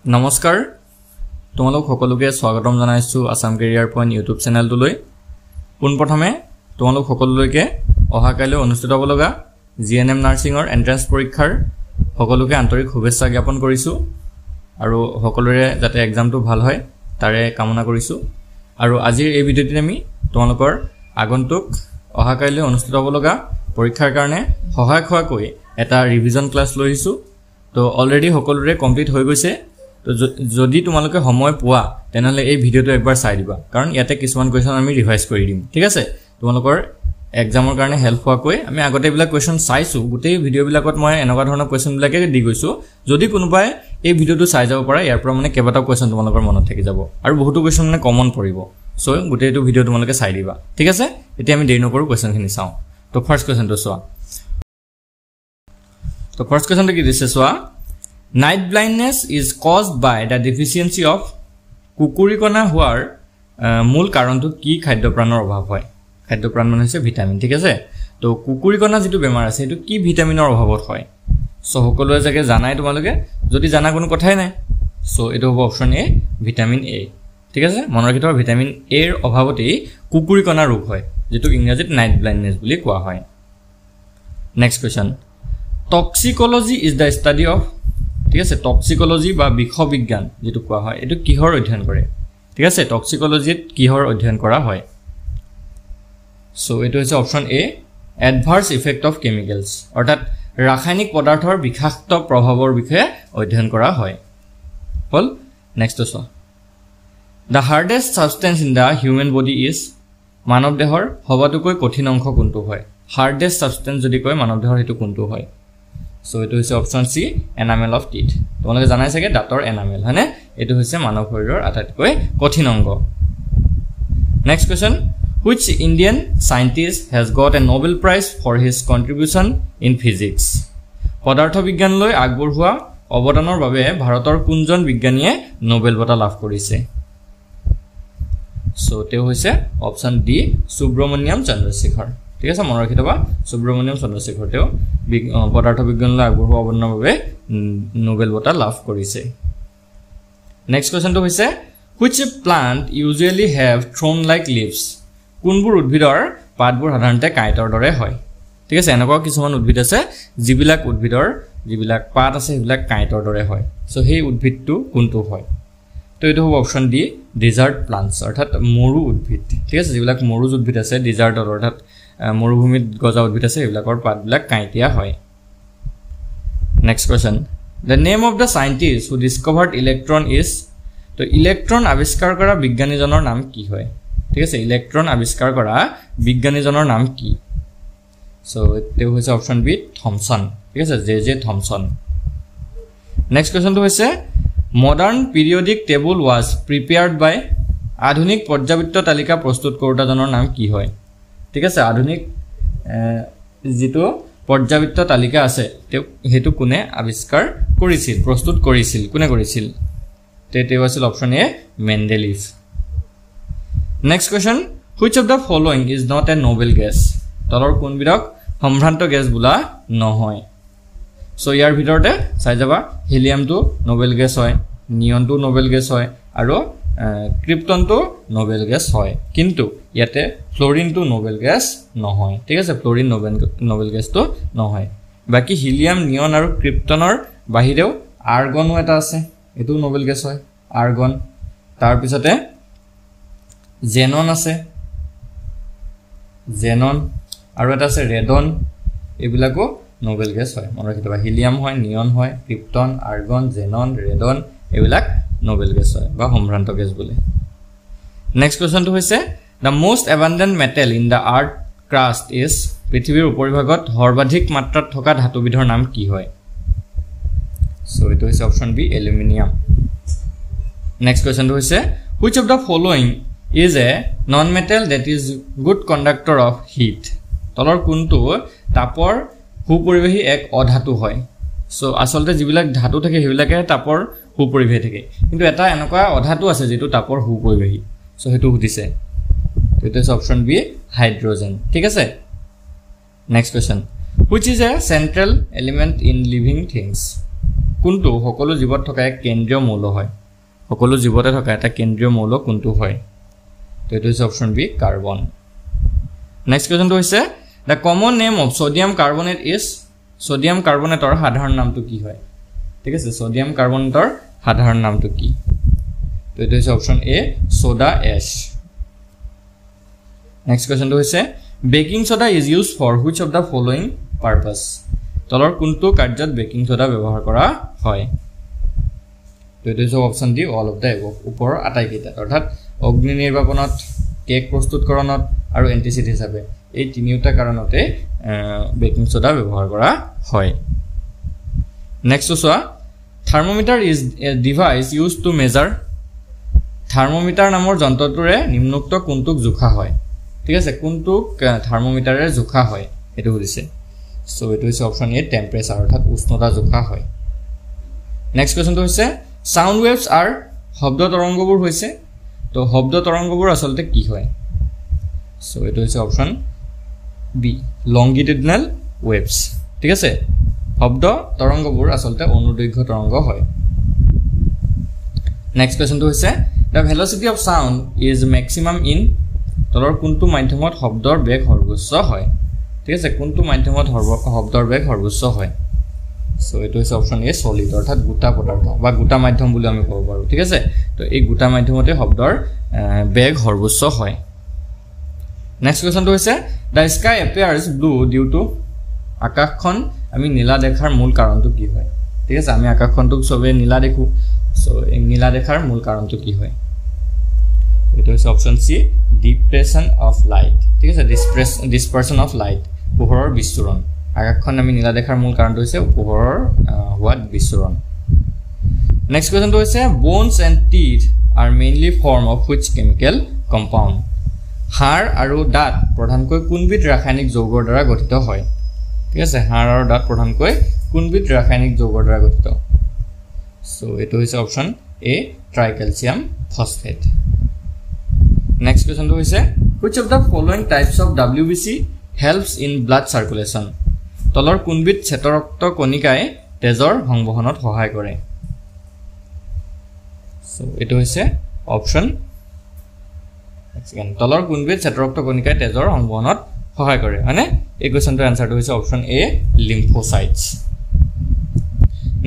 নমস্কাৰ তোমালোক সকলোকে স্বাগতম জনাইছো আসাম কেৰিয়াৰ পইণ্ট ইউটিউব চেনেলটোলৈ পোনপ্ৰথমে তোমালোক সকলোলৈকে অহাকাইলৈ অনুষ্ঠিত হ'ব লগা জিএনএম নাৰ্ছিঙৰ এন্ট্ৰেন্স পৰীক্ষাৰ সকলোকে আন্তৰিক শুভেচ্ছা জ্ঞাপন কৰিছো আৰু সকলোৰে যাতে এক্সামটো ভাল হয় তাৰে কামনা কৰিছো আৰু আজিৰ এই ভিডিঅ'টিত আমি তোমালোকৰ আগন্তুক অহাকাইলৈ অনুষ্ঠিত হ'ব লগা পৰীক্ষাৰ কাৰণে সহায়ক হোৱাকৈ এটা ৰিভিজন ক্লাছ লৈ আহিছো তো অলৰেডি সকলোৰে কমপ্লিট হৈ গৈছে তো যদি তোমালোকে সময় পোৱা তেনেহলে এই ভিডিওটো একবাৰ চাই দিবা কাৰণ ইয়াতে কিছুমান কোৱেশ্চন আমি ৰিভাইজ কৰি দিম ঠিক আছে তোমালোকৰ এক্সামৰ কাৰণে হেল্প হোৱাকৈ আমি আগতে এইবিলাক কোৱেশ্চন চাইছো গোটেই ভিডিওবিলাকত মই এনেকুৱা ধৰণৰ কোৱেশ্চন বিলাকে দি গৈছো যদি কোনোবাই এই ভিডিওটো চাই যাব পাৰে ইয়াৰ পৰা মানে কেইবাটাও কোৱেশ্চন তোমালোকৰ মনত থাকি যাব আৰু বহুতো কোৱেশ্চন মানে কমন পৰিব সো গোটেইটো ভিডিও তোমালোকে চাই দিবা ঠিক আছে এতিয়া আমি দেৰি নকৰো কোৱেশ্চনখিনি চাও তো ফাৰ্স্ট কোৱেশ্চনটো চোৱা তো ফাৰ্স্ট কোৱেশ্চনটো কি দিছে চোৱা Night blindness is caused by the deficiency of কুকুৰিকণা হোৱাৰ মূল কাৰণটো কি খাদ্যপ্ৰাণৰ অভাৱ হয় খাদ্যপ্ৰাণ মানে হৈছে ভিটামিন ঠিক আছে তো কুকুৰিকণা যেটো বেমাৰ আছে এটো কি ভিটামিনৰ অভাৱত হয় সো সকলোৱে জাগে জানাই তোমালোকে যদি জানা কোনো কথাই নাই সো এটো হ'ব অপচন এ ভিটামিন এ ঠিক আছে মনৰ ৰাখিবা ভিটামিন এ ৰ অভাৱতেই কুকুৰিকণা ৰোগ হয় যেটো ইংৰাজীত নাইট ব্লাইণ্ডনেছ বুলি কোৱা হয় next question toxicology is the study of ঠিক আছে টক্সিকোলজি বা বিষ-বিজ্ঞান যেটো কোৱা হয় এটো কিহৰ অধ্যয়ন কৰে ঠিক আছে টক্সিকোলজিত কিহৰ অধ্যয়ন কৰা হয় সো এটো হৈছে অপচন এ এডভাৰ্স ইফেক্ট অফ কেমিক্যালছ অৰ্থাৎ ৰাসায়নিক পদাৰ্থৰ বিষাক্ত প্ৰভাৱৰ বিষয়ে অধ্যয়ন কৰা হয় হল নেক্সট চোৱা The hardest substance in the human body is মানৱ দেহৰ সবাতোকৈ কঠিন অংশ কোনটো হয় hardest substance যদি কয় মানৱ দেহৰ হেতু কোনটো হয় সো এটো হৈছে option C enamel of teeth তোমালোকে জানাই চাগে দাঁতৰ এনামেল হয়নে এটো হৈছে মানৱ শৰীৰৰ আটাইতকৈ কঠিন অংগ next question which Indian scientist has got a Nobel Prize for his contribution in physics পদাৰ্থ বিজ্ঞানলৈ আগবঢ়োৱা অৱদানৰ বাবে ভাৰতৰ কোনজন বিজ্ঞানীয়ে নোবেল বঁটা লাভ কৰিছে সো তেও হৈছে অপচন ডি সুব্ৰমণ্যম চন্দ্ৰশেখৰ ঠিক আছে মনত ৰাখি থবা সুব্ৰমণ্যম চন্দ্ৰশেখৰ তেও পদাৰ্থ বিজ্ঞানলৈ আগবঢ়োৱা অৱদানৰ বাবে নোবেল বঁটা লাভ কৰিছে নেক্সট কোৱেশ্চনটো হৈছে which plant usually have thorn like leaves কোনবোৰ উদ্ভিদৰ পাতবোৰ সাধাৰণতে কাঁইটৰ দৰে হয় ঠিক আছে এনেকুৱা কিছুমান উদ্ভিদ আছে যিবিলাক উদ্ভিদৰ যিবিলাক পাত আছে সেইবিলাক কাঁইটৰ দৰে হয় সো সেই উদ্ভিদটো কোনটো হয় তো এটো হ'ব অপচন ডি ডেজাৰ্ট প্লান্টস অৰ্থাৎ মৰু উদ্ভিদ ঠিক আছে যিবিলাক মৰু উদ্ভিদ আছে ডেজাৰ্টৰ অৰ্থাৎ মৰুভূমিত গজা উদ্ভিদ আছে এইবিলাকৰ পাতবিলাক কাঁইটিয়া হয় next question the name of the scientist who discovered electron is তো ইলেক্ট্ৰন আৱিষ্কাৰ কৰা বিজ্ঞানীজনৰ নাম কি হয় ঠিক আছে ইলেক্ট্ৰন আৱিষ্কাৰ কৰা বিজ্ঞানীজনৰ নাম কি সো এটো হৈছে অপচন বি থমসন ঠিক আছে জে থমসন নেক্সট কোৱেশ্চনটো হৈছে modern periodic table was prepared by আধুনিক পৰ্যাবৃত্ত তালিকা প্ৰস্তুত কৰোতাজনৰ নাম কি হয় ঠিক আছে আধুনিক যেটো পৰ্যাবৃত্ত তালিকা আছে হেতু কোনে আৱিষ্কাৰ কৰিছিল প্ৰস্তুত কৰিছিল কোনে কৰিছিল তেতে আছিল option A Mendeleev next question which of the following is not a noble gas তলৰ কোনবিধক সম্ভ্ৰান্ত গেছ বোলা নহয় সো ইয়াৰ ভিতৰতে চাই যাবা হিলিয়ামটো নোবেল গেছ হয় নিয়নটো নোবেল গেছ হয় আৰু ক্ৰিপ্টনটো নোবেল গেছ হয় কিন্তু ইয়াতে ফ্লোৰিনটো নোবেল গেছ নহয় ঠিক আছে ফ্লোৰিন নোবেল গেছটো নহয় বাকি হিলিয়াম নিয়ন আৰু ক্ৰিপ্টনৰ বাহিৰেও আৰ্গনো এটা আছে এটো নোবেল গেছ হয় আৰ্গন তাৰ পিছতে জেনন আছে জেনন আৰু এটা আছে ৰেডন এবিলাকো নোবেল গেছ হয় মনত ৰাখিবা হিলিয়াম হয় নিয়ন হয় ক্ৰিপ্টন আৰ্গন জেনন ৰেডন এবিলাক নোবেল গেছ হয় বা সম্ভ্ৰান্ত গেছ বোলে নেক্সট কোৱেশ্চনটো হৈছে the most abundant metal in the earth crust is পৃথিৱীৰ উপৰিভাগত সৰ্বাধিক মাত্ৰাত থকা ধাতুবিধৰ নাম কি হয় সো এটো হৈছে অপচন বি এলুমিনিয়াম নেক্সট কোৱেশ্চনটো হৈছে which of the following is a non metal that is good conductor of heat তলৰ কোনটো তাপৰ সুপৰিবাহী এক অধাতু হয় সো আসলতে যিবিলাক ধাতু থাকে হেবিলাকে তাপৰ সুপৰিবাহী থাকে কিন্তু এটা এনেকুৱা অধাতু আছে যেটো তাপৰ সুপৰিবাহী সো হেতু সুধিছে এটো আছে অপচন বি হাইড্ৰোজেন ঠিক আছে next question which is a central element in living things কোনটো সকলো জীৱত থকা এক কেন্দ্ৰীয় মৌল হয় সকলো জীৱতে থকা এটা কেন্দ্ৰীয় মৌল কোনটো হয় তো এটো হৈছে অপচন বি কাৰ্বন নেক্সট কোৱেশ্চনটো হৈছে the common name of sodium carbonate is sodium carbonateৰ সাধাৰণ নামটো কি হয় ঠিক আছে sodium carbonateৰ সাধাৰণ নামটো কি তো এটো হৈছে option A soda ash next question to hoise baking soda is used for which of the following purpose তলৰ কোনটো কাৰ্যত বেকিং সোডা ব্যৱহাৰ কৰা হয় তো এটো হৈছে option D all of the above ওপৰৰ আটাইকেইটা অৰ্থাৎ অগ্নি নিৰ্বাপনত কেক প্ৰস্তুতকৰণত আৰু এন্টিচিড হিচাপে এই তিনিটা কাৰণতে বেকিং সোডা ব্যৱহাৰ কৰা হয় next so a thermometer is a device used to measure thermometer নামৰ যন্ত্ৰটোৰে নিম্নোক্ত কোনটোক জোখা হয় ঠিক আছে কোনটোক থাৰ্মোমিটাৰে জোখা হয় এটো হৈছে সো এটো হৈছে অপচন এ টেম্পাৰেচাৰ অৰ্থাৎ উষ্ণতা জোখা হয় নেক্সট কোৱেশ্চনটো হৈছে সাউন্ড ওয়েভস আৰ শব্দ তৰংগবোৰ হৈছে তো শব্দ তৰংগবোৰ আসলতে কি হয় সো এটো হৈছে অপচন বি লংগিটিউডিনাল ওয়েভস ঠিক আছে শব্দ তৰংগবোৰ আসলতে অনুদৈৰ্ঘ্য তৰংগ হয় নেক্সট কোৱেশ্চনটো হৈছে the velocity of sound is maximum in তলৰ কোনটো মাধ্যমত শব্দৰ বেগ সৰ্বোচ্চ হয় ঠিক আছে কোনটো মাধ্যমত শব্দৰ বেগ সৰ্বোচ্চ হয় সো এটো হৈছে অপচন এ সলিড অৰ্থাৎ গোটা পদাৰ্থ বা গোটা মাধ্যম বুলি আমি ক'ব পাৰো ঠিক আছে তো এই গোটা মাধ্যমতে শব্দৰ বেগ সৰ্বোচ্চ হয় নেক্সট কোৱেশ্চনটো হৈছে the sky appears blue due to আকাশখন আমি নীলা দেখাৰ মূল কাৰণটো কি হয় ঠিক আছে আমি আকাশখনটো সবে নীলা দেখো সো এই নীলা দেখাৰ মূল কাৰণটো কি হয় এটো হৈছে option C depression of light ঠিক আছে ডিসপাৰশন অফ লাইট পোহৰৰ বিস্ফোৰণ আকাশখন আমি নীলা দেখাৰ মূল কাৰণটো হৈছে পোহৰৰ হোৱাত বিস্ফোৰণ নেক্সট কোৱেশ্চনটো হৈছে bones and teeth are mainly form of which chemical compound হাড় আৰু দাঁত প্ৰধানকৈ কোনবিধ ৰাসায়নিক যৌগৰ দ্বাৰা গঠিত হয় ঠিক আছে হাড় আৰু দাঁত প্ৰধানকৈ কোনবিধ ৰাসায়নিক যৌগৰ দ্বাৰা গঠিত সো এটো হৈছে অপচন এ ট্ৰাইকেলছিয়াম ফসফেট নেক্সট কোৱেশ্চনটো হৈছে which of the following types of WBC helps in blood circulation তলৰ কোনবিধ শ্বেতৰক্ত কণিকাই তেজৰ সংবহনত সহায় কৰে সো এটো হৈছে অপচন তলৰ কোনবিধ শ্বেতৰক্ত কণিকাই তেজৰ সংবহনত সহায় কৰে মানে এই কোৱেশ্চনটোৰ আনসাৰটো হৈছে অপচন এ লিম্ফোসাইটস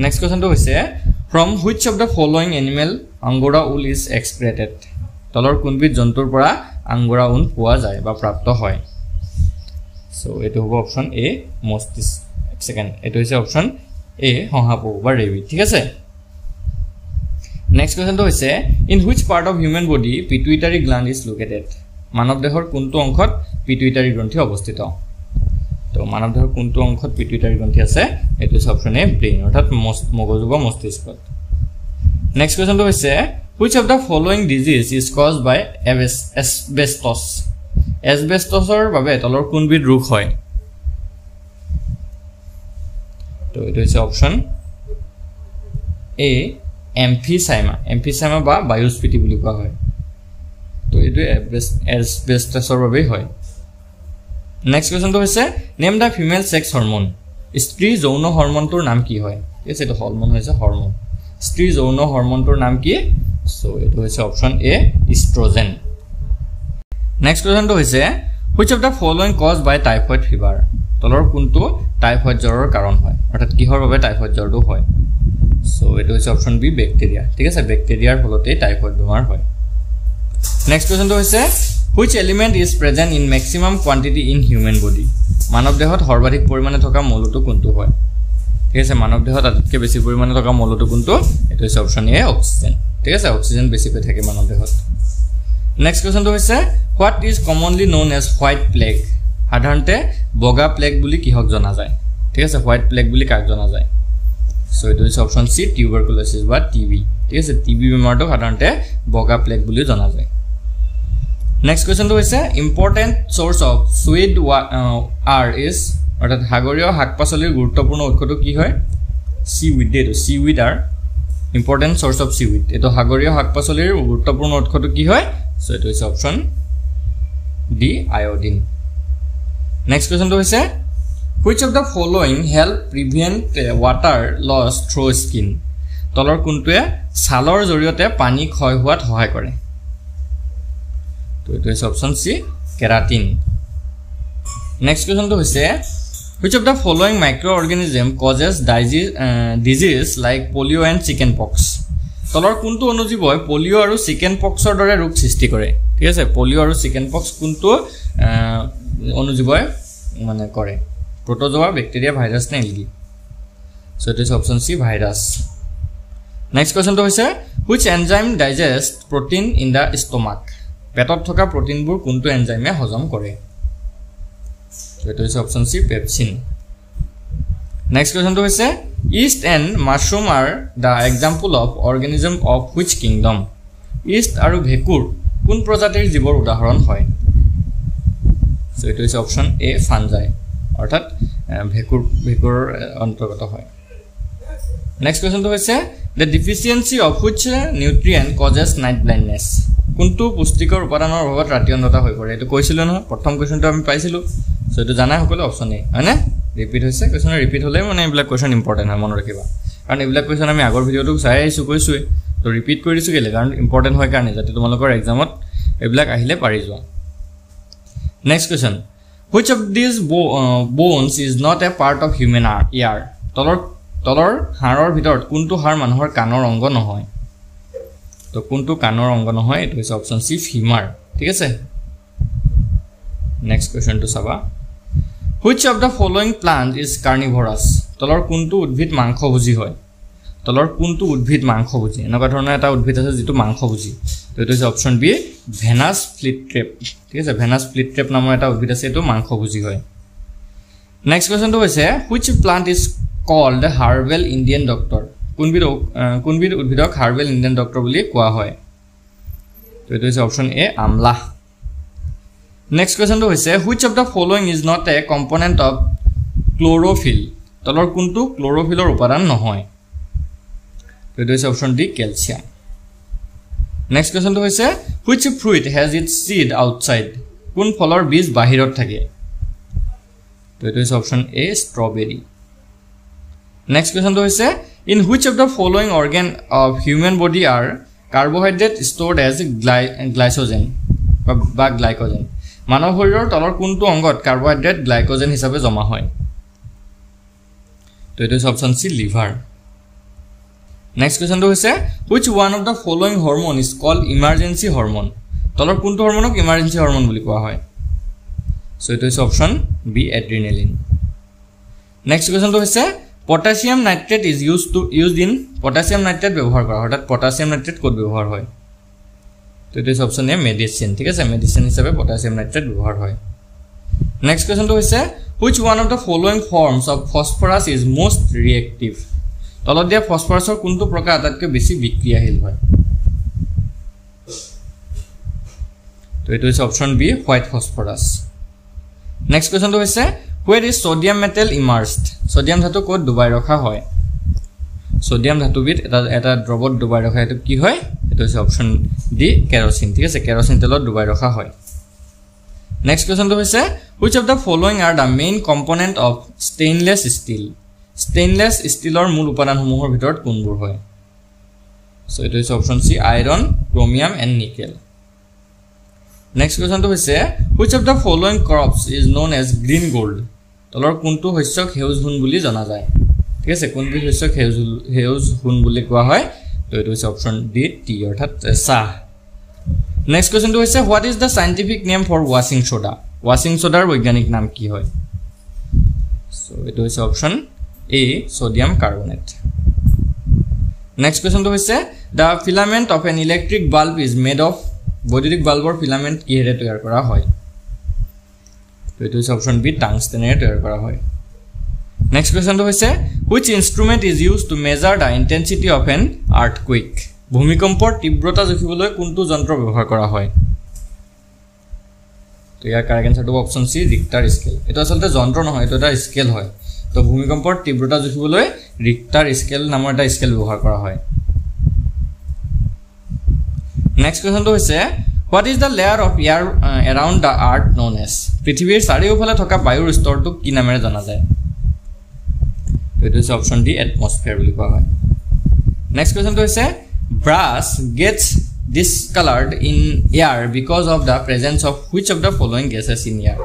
নেক্সট কোৱেশ্চনটো হৈছে from which of the following animal angora wool is excreted তলৰ কোনবিধ জন্তুৰ পৰা আংগোৰা উন পোৱা যায় বা প্ৰাপ্ত হয় সো এটো হ'ব অপচন এ মস্তিস সেকেন্ড এটো হৈছে অপচন এ হহাপু বা ৰেবি ঠিক আছে নেক্সট কোৱেশ্চনটো হৈছে in which part of human body pituitary gland is located মানৱ দেহৰ কোনটো অংশত পিটুইটাৰী গ্ৰন্থি অৱস্থিত তো মানৱ দেহৰ কোনটো অংশত পিটুইটাৰী গ্ৰন্থি আছে এটো হৈছে অপচন এ ব্ৰেইন অৰ্থাৎ মগজু বা মস্তিষ্কত নেক্সট কোৱেশ্চনটো হৈছে which of the following disease is caused by asbestos asbestosৰ বাবে তলৰ কোনবিধ ৰোগ হয় তো এটো হৈছে অপচন এ এমফিসাইমা বা বায়ুস্ফীতি বুলি কোৱা হয় তো এটো asbestosৰ বাবে হয় নেক্সট কোৱেশ্চনটো হৈছে নেম দা ফিমেল সেক্স হৰমোন স্ত্ৰী যৌন হৰমোনটোৰ নাম কি হয় এছে তো হৰমোন হৈছে হৰমোন স্ত্ৰী যৌন হৰমোনটোৰ নাম কি সো এটো হৈছে অপচন এ ইষ্ট্ৰোজেন নেক্সট কোৱেশ্চনটো হৈছে which of the following caused by typhoid fever তলৰ কোনটো টাইফয়েড জ্বৰৰ কাৰণ হয় অৰ্থাৎ কিহৰ বাবে টাইফয়েড জ্বৰটো হয় সো এটো হৈছে অপচন বি ব্যাকটেৰিয়া ঠিক আছে ব্যাকটেৰিয়াৰ ফলতে টাইফয়েড বেমাৰ হয় নেক্সট কোৱেশ্চনটো হৈছে which element is present in maximum quantity in human body মানৱ দেহত সৰ্বাধিক পৰিমাণে থকা মৌলটো কোনটো হয় ঠিক আছে মানৱ দেহত আটাইতকৈ বেছি পৰিমাণে থকা মৌলটো কোনটো এটো হৈছে অপচন এ অক্সিজেন ঠিক আছে অক্সিজেন বেছিকৈ থাকে মানৱ দেহত নেক্সট কোৱেশ্চনটো হৈছে what is commonly known as white plague সাধাৰণতে বগা প্লেগ বুলি কিহক জনা যায় ঠিক আছে হোৱাইট প্লেগ বুলি কাক জনা যায় সো এটো হৈছে অপচন সি টিউবাৰকুলোসিস বা টিবি ঠিক আছে টিবি বেমাৰটো সাধাৰণতে বগা প্লেগ বুলি জনা যায় নেক্সট কোৱেশ্চনটো হৈছে important source of সুইড R is অৰ্থাৎ সাগৰীয় শাকপাচলিৰ গুৰুত্বপূৰ্ণ উৎসটো কি হয় সিউইড এটো seaweed R important source of seaweed এটো সাগৰীয় শাকপাচলিৰ গুৰুত্বপূৰ্ণ উৎসটো কি হয় সো এটো হৈছে অপচন ডি আয়োডিন নেক্সট কোৱেশ্চনটো হৈছে Which of the following help prevent water loss through skin? তলৰ কোনটোৱে ছালৰ জৰিয়তে পানী ক্ষয় হোৱাত সহায় কৰে? তো এটো হৈছে অপচন সি কেৰাটিন। নেক্সট কোৱেশ্চনটো হৈছে which of the following microorganism causes disease like polio and chickenpox? তলৰ কোনটো অনুজীৱই পলিও আৰু চিকেনপক্সৰ দৰে ৰোগ সৃষ্টি কৰে? ঠিক আছে, পলিও আৰু চিকেনপক্স কোনটো অনুজীৱই মানে কৰে? protozoa, bacteria, virus na algae? So it is option C virus. Next question to hoise which enzyme digest protein in the stomach? Petot thoka protein bur kuntu enzyme e hojom kore? So it is option C pepsin. Next question to hoise yeast and mushroom are the example of organism of which kingdom? Yeast aru bhekur kun projatir jibor udahoron hoy? So it is option A fungi. অর্থাৎ ভেকুৰ অন্তৰ্গত হয়। Next কোৱেশ্চনটো হৈছে the deficiency of which nutrient causes night blindness? কোনটো পুষ্টিকৰ উপাদানৰ অভাৱত ৰাতি অন্ধতা হৈ পৰে? এটো কৈছিল নহয়, প্ৰথম কোৱেশ্চনটো আমি পাইছিলো। সো এটো জানা সকলো অপচন এ হয়নে? ৰিপিট হৈছে, কোৱেশ্চন ৰিপিট হলে মানে এইবিলাক কোৱেশ্চন ইম্পৰ্টেন্ট হয়, মনত ৰাখিবা। কাৰণ এইবিলাক কোৱেশ্চন আমি আগৰ ভিডিওটো চাই আহিছো কৈছোই, তো ৰিপিট কৰি দিছো কেলে? কাৰণ ইম্পৰ্টেন্ট হয় কাৰণে যাতে তোমালোকৰ এক্সামত এইবিলাক আহিলে পাৰি যোৱা। Next question which of these bones is not a part of human ear? তলৰ হাড়ৰ ভিতৰত কোনটো হাড় মানুহৰ কাণৰ অংগ নহয়? তো কোনটো কাণৰ অংগ নহয়? এটো হৈছে অপচন সি ফিমাৰ। ঠিক আছে, নেক্সট কোৱেশ্চনটো চাবা which of the following plant is carnivorous? তলৰ কোনটো উদ্ভিদ মাংসভোজী হয়? তলৰ কোনটো উদ্ভিদ মাংসভোজী? এনেকুৱা ধৰণৰ এটা উদ্ভিদ আছে যেটো মাংসভোজী। তো এটো হৈছে অপচন বি ভেনাছ ফ্লিটট্ৰেপ। ঠিক আছে, ভেনাছ ফ্লিটট্ৰেপ নামৰ এটা উদ্ভিদ আছে, এটো মাংসভোজী হয়। নেক্সট কোৱেশ্চনটো হৈছে which plant is called herbal Indian doctor? কোনবিধ উদ্ভিদক হাৰ্বেল ইণ্ডিয়ান ডক্টৰ বুলি কোৱা হয়? তো এটো হৈছে অপচন এ আমলা। নেক্সট কোৱেশ্চনটো হৈছে which of the following is not a component of chlorophyll? তলৰ কোনটো ক্লোৰোফিলৰ উপাদান নহয়? তো এটো হৈছে অপচন ডি ক্যালসিয়াম। নেক্সট কোৱেশ্চনটো হৈছে which fruit has its seed outside? কোন ফলৰ বীজ বাহিৰত থাকে? তো এটো হৈছে অপচন এ স্ট্ৰবেৰী। নেক্সট কোৱেশ্চনটো হৈছে in which of the following organ of human body are carbohydrate stored as glycogen বা glycogen? মানৱ শৰীৰৰ তলৰ কোনটো অংগত কাৰ্বোহাইড্ৰেট গ্লাইকোজেন হিচাপে জমা হয়? তো এটো হৈছে অপচন সি লিভাৰ। নেক্সট কোৱেশ্চনটো হৈছে which one of the following hormone is called emergency hormone? তলৰ কোনটো হৰমনক ইমাৰ্জেন্সি হৰমন বুলি কোৱা হয়? সো এটো হৈছে অপচন বি এড্ৰিনালিন। নেক্সট কোৱেশ্চনটো হৈছে potassium nitrate is used in potassium nitrate ব্যৱহাৰ কৰা হয়, অৰ্থাৎ potassium nitrate ক'ত ব্যৱহাৰ হয়? তো এটো হৈছে অপচন এ মেডিসিন। ঠিক আছে, মেডিসিন হিচাপে potassium nitrate ব্যৱহাৰ হয়। নেক্সট কোৱেশ্চনটো হৈছে which one of the following forms of phosphorus is most reactive? তলত দিয়া ফসফৰাছৰ কোনটো প্ৰকাৰ আটাইতকৈ বেছি বিক্ৰিয়াশীল হয়? তো এটো হৈছে অপচন বি হোৱাইট ফসফৰাছ। নেক্সট কোৱেশ্চনটো হৈছে where is sodium metal immersed? Sodium ধাতু ক'ত ডুবাই ৰখা হয়? সোডিয়াম ধাতুবিধ এটা দ্ৰৱত ডুবাই ৰখা এটো কি হয়? এটো হৈছে অপচন ডি কেৰোসিন। ঠিক আছে, কেৰোসিন তেলত ডুবাই ৰখা হয়। নেক্সট কোৱেশ্চনটো হৈছে which of the following are the main component of stainless steel? stainless steelৰ মূল উপাদানসমূহৰ ভিতৰত কোনবোৰ হয়? সো এটো হৈছে option C iron, chromium and nickel. Next কোৱেশ্চনটো হৈছে which of the following crops is known as green gold? তলৰ কোনটো শস্যক সেউজ সোণ বুলি জনা যায়? ঠিক আছে, কোনবিধ শস্যক সেউজ সোণ বুলি কোৱা হয়? তো এটো হৈছে অপচন ডি টি অৰ্থাৎ চাহ। নেক্সট কোৱেশ্চনটো হৈছে what is the scientific name for washing soda? washing soda বৈজ্ঞানিক নাম কি হয়? সো এটো হৈছে অপচন এ sodium carbonate। নেক্সট কোৱেশ্চনটো হৈছে the filament of an electric bulb is made of? বৈদ্যুতিক বাল্বৰ ফিলামেন্ট কিহেৰে তৈয়াৰ কৰা হয়? তো এটো হৈছে অপচন বি টাংষ্টেনেৰে তৈয়াৰ কৰা হয়। নেক্সট কোৱেশ্চনটো হৈছে which instrument is used to measure the intensity of an earthquake? ভূমিকম্পৰ তীব্ৰতা জোখিবলৈ কোনটো যন্ত্ৰ ব্যৱহাৰ কৰা হয়? তো ইয়াৰ কাৰেক্ট আনসাৰটো অপচন সি ৰিক্টাৰ স্কেল। এটা আসলে যন্ত্ৰ নহয়, এটা এটা স্কেল হয়। তো ভূমিকম্পৰ তীব্ৰতা জোখিবলৈ ৰিক্টাৰ স্কেল নামৰ এটা স্কেল ব্যৱহাৰ কৰা হয়। নেক্সট কোৱেশ্চনটো হৈছে What is the layer of air around the earth known as? পৃথিৱীৰ চাৰিওফালে থকা বায়ুৰ স্তৰটো কি নামেৰে জনা যায়? তো এইটো হৈছে অপচন ডি এটমস্ফিয়াৰ বুলি কোৱা হয়। নেক্সট কোৱেশ্চনটো হৈছে brass gets discolored in air because of the presence of which of the following gases in air?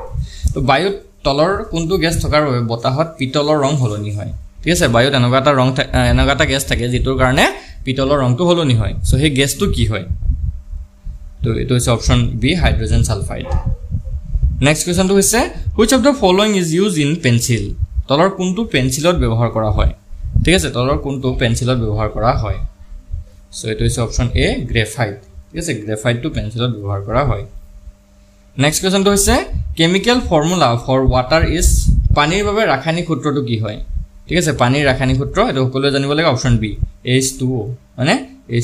তো বায়ুত তলৰ কোনটো গেছ থকাৰ বাবে বতাহত পিতলৰ ৰং হলনি হয়। ঠিক আছে, বায়ুত এনেকুৱা এটা গেছ থাকে যিটোৰ কাৰণে পিতলৰ ৰংটো হলনি হয়। সো সেই গেছটো কি হয়? তো এইটো হৈছে option B hydrogen sulphide. Next কোৱেশ্চনটো হৈছে which of the following is used in pencil? তলৰ কোনটো পেন্সিলত ব্যৱহাৰ কৰা হয়? ঠিক আছে, তলৰ কোনটো পেন্সিলত ব্যৱহাৰ কৰা হয়? সো এইটো হৈছে অপচন এ গ্ৰেফাইট। ঠিক আছে, গ্ৰেফাইটটো পেন্সিলত ব্যৱহাৰ কৰা হয়। নেক্সট কোৱেশ্চনটো হৈছে chemical formula for water is পানীৰ বাবে ৰাসায়নিক সূত্ৰটো কি হয়? ঠিক আছে, পানীৰ ৰাসায়নিক সূত্ৰ এটো সকলোৱে জানিব লাগে অপচন বি H2O, মানে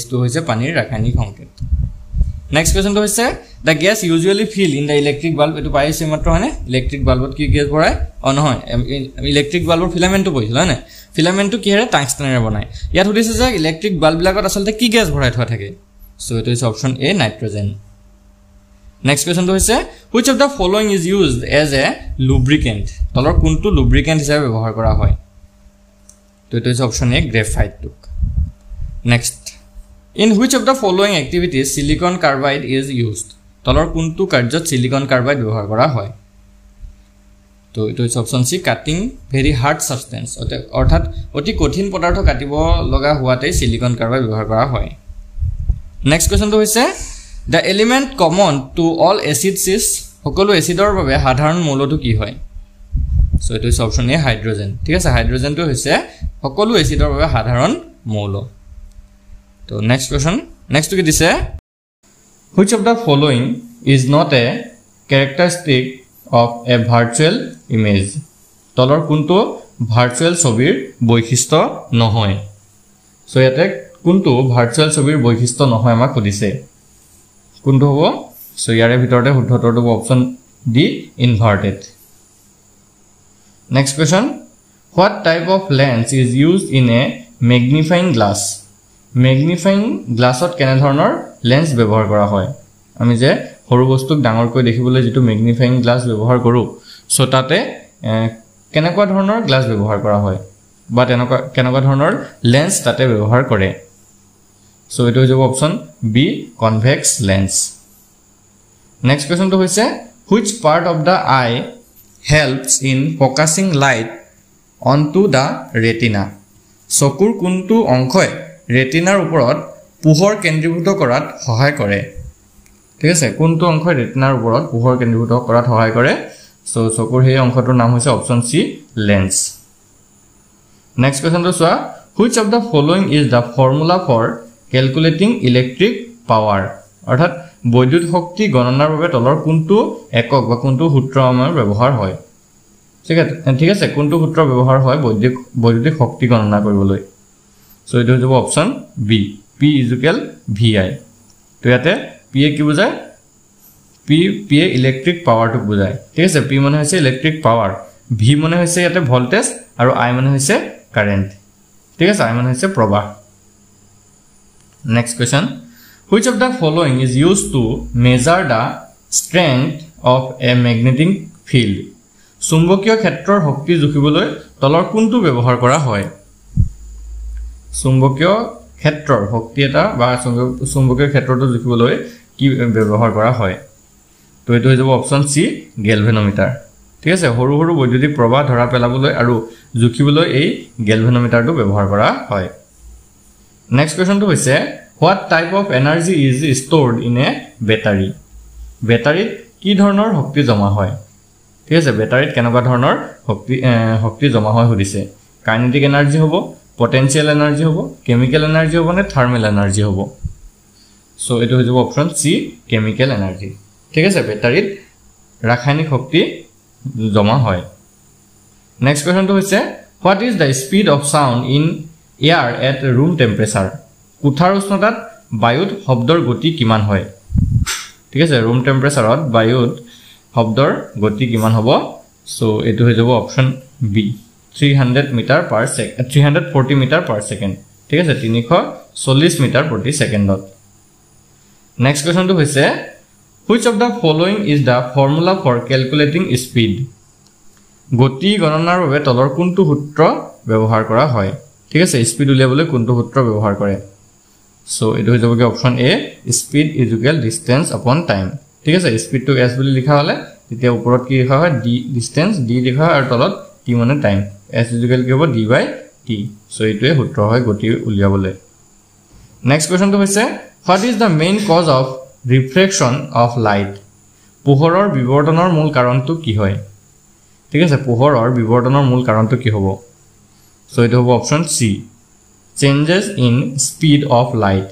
H2O হৈছে পানীৰ ৰাসায়নিক সংকেত। নেক্সট কোৱেশ্চনটো হৈছে the gas usually fill in the electric bulb. এইটো পাইছে মাত্ৰ হয়নে? ইলেক্ট্ৰিক বাল্বত কি গেছ ভৰাই? নহয়, ইলেক্ট্ৰিক বাল্বৰ ফিলামেণ্টটো পঢ়িছিল হয়নে? ফিলামেণ্টটো কিহেৰে? টাংষ্টেনেৰে বনায়। ইয়াত সুধিছে যে ইলেক্ট্ৰিক বাল্ববিলাকত আচলতে কি গেছ ভৰাই থোৱা থাকে? সো এইটো হৈছে অপচন এ নাইট্ৰজেন। নেক্সট কোৱেশ্চনটো হৈছে which of the following is used as a lubricant? তলৰ কোনটো লুব্ৰিকেণ্ট হিচাপে ব্যৱহাৰ কৰা হয়? তো এইটো হৈছে অপচন এ গ্ৰেফাইটটো। Next in which of the following activities silicon carbide is used? তলৰ কোনটো কাৰ্যত সিলিকন কাৰ্বাইড ব্যৱহাৰ কৰা হয়? তো এইটো হৈছে option C cutting very hard substance, অৰ্থাৎ অতি কঠিন পদাৰ্থ কাটিব লগা হোৱাতে সিলিকন কাৰ্বাইড ব্যৱহাৰ কৰা হয়। নেক্সট কোৱেশ্চনটো হৈছে the element common to all acids is সকলো এসিডৰ বাবে সাধাৰণ মৌলটো কি হয়? সো এইটো হৈছে অপচন এ হাইড্ৰোজেন। ঠিক আছে, হাইড্ৰোজেনটো হৈছে সকলো এসিডৰ বাবে সাধাৰণ মৌল। তো নেক্সট কোৱেশ্চন, নেক্সট কি দিছে which of the following is not a characteristic of a virtual image? তলৰ কোনটো ভাৰ্চুৱেল ছবিৰ বৈশিষ্ট্য নহয়? সো ইয়াতে কোনটো ভাৰ্চুৱেল ছবিৰ বৈশিষ্ট্য নহয় আমাক সুধিছে, কোনটো হ'ব? সো ইয়াৰে ভিতৰতে শুদ্ধ উত্তৰটো হ'ব option D inverted. Next question what type of lens is used in a magnifying glass? Magnifying গ্লাছত কেনে ধৰণৰ লেন্স ব্যৱহাৰ কৰা হয়? আমি যে সৰু বস্তুক ডাঙৰকৈ দেখিবলৈ যেটো ম্যাগনিফাইং গ্লাছ ব্যৱহাৰ কৰো, সো তাতে কেনেকুৱা ধৰণৰ গ্লাছ ব্যৱহাৰ কৰা হয় বা কেনেকুৱা ধৰণৰ লেন্স তাতে ব্যৱহাৰ কৰে? সো এটো হ'ব option B convex lens. Next কোৱেশ্চনটো হৈছে which part of the eye helps in focusing light onto the retina? চকুৰ কোনটো অংশই ৰেটিনাৰ ওপৰত পোহৰ কেন্দ্ৰীভূত কৰাত সহায় কৰে? ঠিক আছে, কোনটো অংশই ৰেটিনাৰ ওপৰত পোহৰ কেন্দ্ৰীভূত কৰাত সহায় কৰে? সো চকুৰ সেই অংশটোৰ নাম হৈছে অপচন সি লেন্স। নেক্সট কোৱেশ্চনটো চোৱা which of the following is the formula for calculating electric power? অৰ্থাৎ বৈদ্যুতিক শক্তি গণনাৰ বাবে তলৰ কোনটো একক বা কোনটো সূত্ৰ আমাৰ ব্যৱহাৰ হয়? ঠিক আছে, কোনটো সূত্ৰ ব্যৱহাৰ হয় বৈদ্যুতিক শক্তি গণনা কৰিবলৈ? সো এইটো হ'ব অপচন বি P = VI। তো ইয়াতে P কি বুজায়? P ইলেক্ট্ৰিক পাৱাৰটো বুজায়। ঠিক আছে, P মানে হৈছে ইলেক্ট্ৰিক পাৱাৰ, V মানে হৈছে ইয়াতে ভোল্টেজ আৰু I মানে হৈছে কাৰেন্ট। ঠিক আছে, I মানে হৈছে প্ৰবাহ। Next question which of the following is used to measure the strength of a magnetic field? চুম্বকীয় ক্ষেত্ৰৰ শক্তি জুখিবলৈ তলৰ কোনটো ব্যৱহাৰ কৰা হয়? চুম্বকীয় ক্ষেত্ৰৰ শক্তি এটা বা চুম্বকীয় ক্ষেত্ৰটো জুখিবলৈ কি ব্যৱহাৰ কৰা হয়? তো এইটো হৈ যাব অপচন সি গেলভেনোমিটাৰ। ঠিক আছে, সৰু সৰু বৈদ্যুতিক প্ৰবাহ ধৰা পেলাবলৈ আৰু জুখিবলৈ এই গেলভেনোমিটাৰটো ব্যৱহাৰ কৰা হয়। নেক্সট কোৱেশ্চনটো হৈছে what type of energy is stored in a battery? বেটাৰীত কি ধৰণৰ শক্তি জমা হয়? ঠিক আছে, বেটাৰীত কেনেকুৱা ধৰণৰ শক্তি জমা হয় সুধিছে। কাইনেটিক এনাৰ্জি হ'ব, পটেনশিয়াল এনাৰ্জি হ'ব, কেমিক্যাল এনাৰ্জি হ'ব নে থাৰ্মেল এনাৰ্জি হ'ব? সো এটো হৈ যাব অপচন সি কেমিক্যাল এনাৰ্জি। ঠিক আছে, বেটাৰীত ৰাসায়নিক শক্তি জমা হয়। নেক্সট কোৱেশ্চনটো হৈছে what is the speed of sound in air at room temperature? কোঠাৰ উষ্ণতাত বায়ুত শব্দৰ গতি কিমান হয়? ঠিক আছে, ৰুম টেম্পাৰেচাৰত বায়ুত শব্দৰ গতি কিমান হ'ব? সো এটো হৈ যাব option B 340 metre per second. ঠিক আছে, 340 মিটাৰ প্ৰতি সেকেন্ডত। নেক্সট কোৱেশ্চনটো হৈছে Which of the following is the formula for calculating speed? গতি গণনাৰ বাবে তলৰ কোনটো সূত্ৰ ব্যৱহাৰ কৰা হয় ঠিক আছে স্পিড উলিয়াবলৈ কোনটো সূত্ৰ ব্যৱহাৰ কৰে সো এটো হৈ যাবগে অপচন এ স্পিড ইকুয়াল ডিসটেন্স আপন টাইম ঠিক আছে স্পিড টু s বুলি লিখা হলে তেতিয়া ওপৰত কি লিখা হয় d ডিসটেন্স d লিখা আৰু তলত t মানে টাইম s ইকুয়াল কি হ'ব d বাই t সো এটোৱে সূত্ৰ হয় গতি উলিয়াবলৈ নেক্সট কোৱেশ্চনটো হৈছে what is the main cause of refraction of light পোহৰৰ বিৱৰ্তনৰ মূল কাৰণটো কি হয় ঠিক আছে পোহৰৰ বিৱৰ্তনৰ মূল কাৰণটো কি হ'ব সো এটো হ'ব option C changes in speed of light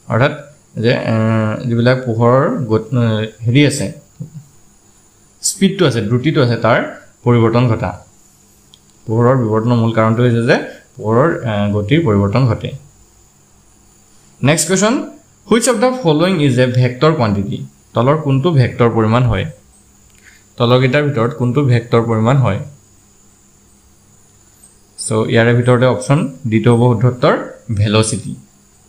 অৰ্থাৎ যে যিবিলাক পোহৰৰ হেৰি আছে স্পিডটো আছে দ্ৰুতিটো আছে তাৰ পৰিৱৰ্তন ঘটা পোহৰৰ বিৱৰ্তনৰ মূল কাৰণটো হৈছে যে পোহৰৰ গতিৰ পৰিৱৰ্তন ঘটে next question which of the following is a vector quantity তলৰ কোনটো ভেক্টৰ পৰিমাণ হয় তলৰ গিটাৰ ভিতৰত কোনটো ভেক্টৰ পৰিমাণ হয় সো ইয়াৰে ভিতৰতে অপচন ডিটো হ'ব উত্তৰ ভেলোসিটি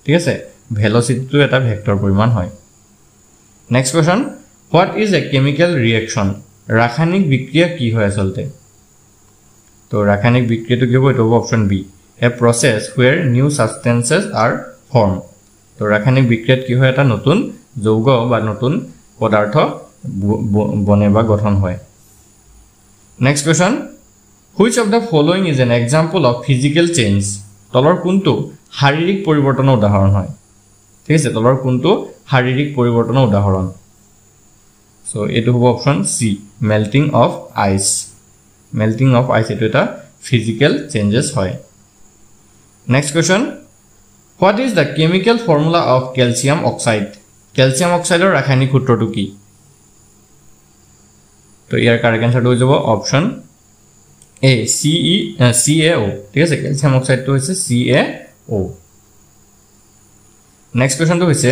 ঠিক আছে ভেলোসিটিটো এটা ভেক্টৰ পৰিমাণ হয় next question what is a chemical reaction ৰাসায়নিক বিক্ৰিয়া কি হয় আসলতে তো ৰাসায়নিক বিক্ৰিয়াটো কি হ'ব এটো হ'ব option B a process where new substances are formed তো ৰাসায়নিক বিক্ৰিয়াত কি হয় এটা নতুন যৌগ বা নতুন পদাৰ্থ বনে বা গঠন হয় next question which of the following is an example of physical change তলৰ কোনটো শাৰীৰিক পৰিৱৰ্তনৰ উদাহৰণ হয় ঠিক আছে তলৰ কোনটো শাৰীৰিক পৰিৱৰ্তনৰ উদাহৰণ সো এটো হ'ব অপচন সি মেল্টিং অফ আইস এটো এটা ফিজিক্যাল চেঞ্জেস হয় next question what is the chemical formula of calcium oxide calcium oxide ৰ ৰাসায়নিক সূত্ৰটো কি তো ইয়াৰ কাৰেক্ট আনসাৰটো হৈ যাব অপচন A CaO ঠিক আছে ক্যালসিয়াম অক্সাইডটো হৈছে CaO নেক্সট কোৱেশ্চনটো হৈছে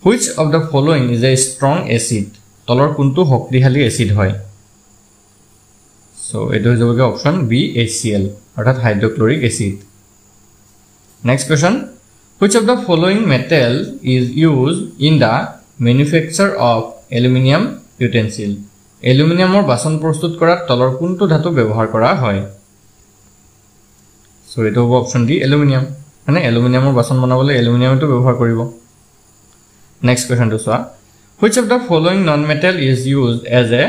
which of the following is a strong acid তলৰ কোনটো শক্তিশালী এসিড হয় সো এটো হৈ যাবগে অপচন বি HCl অৰ্থাৎ hydrochloric acid next question which of the following metal is used in the manufacture of aluminum utensil এলুমিনিয়ামৰ বাসন প্ৰস্তুত কৰাত তলৰ কোনটো ধাতু ব্যৱহাৰ কৰা হয় সো এটো হ'ব অপচন ডি এলুমিনিয়াম মানে এলুমিনিয়ামৰ বাসন বনাবলৈ এলুমিনিয়ামটো ব্যৱহাৰ কৰিব নেক্সট কোৱেশ্চনটো চোৱা which of the following non metal is used as a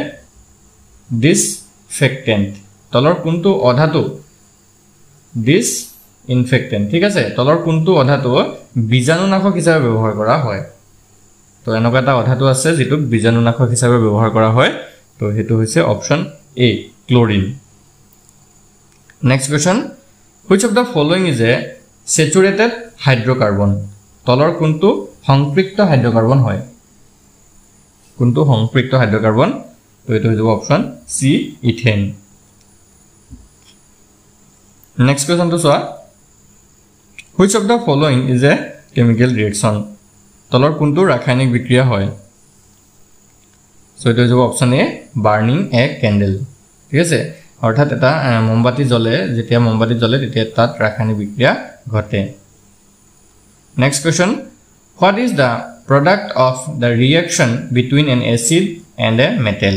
disinfectant তলৰ কোনটো অধাতু disinfectant ঠিক আছে তলৰ কোনটো অধাতু বীজাণুনাশক হিচাপে ব্যৱহাৰ কৰা হয় তো এনেকুৱা এটা অধাতু আছে যেটো বীজাণুনাশক হিচাপে ব্যৱহাৰ কৰা হয় তো হেতু হৈছে option A chlorine next question which of the following is a saturated hydrocarbon তলৰ কোনটো সংপৃক্ত হাইড্ৰকাৰ্বন হয় কোনটো সংপৃক্ত হাইড্ৰকাৰ্বন তো এটো হৈ যাব অপচন সি ইথেন নেক্সট কোৱেশ্চনটো চোৱা which of the following is a chemical reaction তলৰ কোনটো ৰাসায়নিক বিক্ৰিয়া হয় সো এটো হ'ব অপচন এ বাৰ্নিং এ ক্যান্ডেল ঠিক আছে অৰ্থাৎ এটা মোমবাতি জ্বলে যেতিয়া মোমবাতি জ্বলে তেতিয়া তাত ৰাসায়নিক বিক্ৰিয়া ঘটে next question what is the product of the reaction between an acid and a metal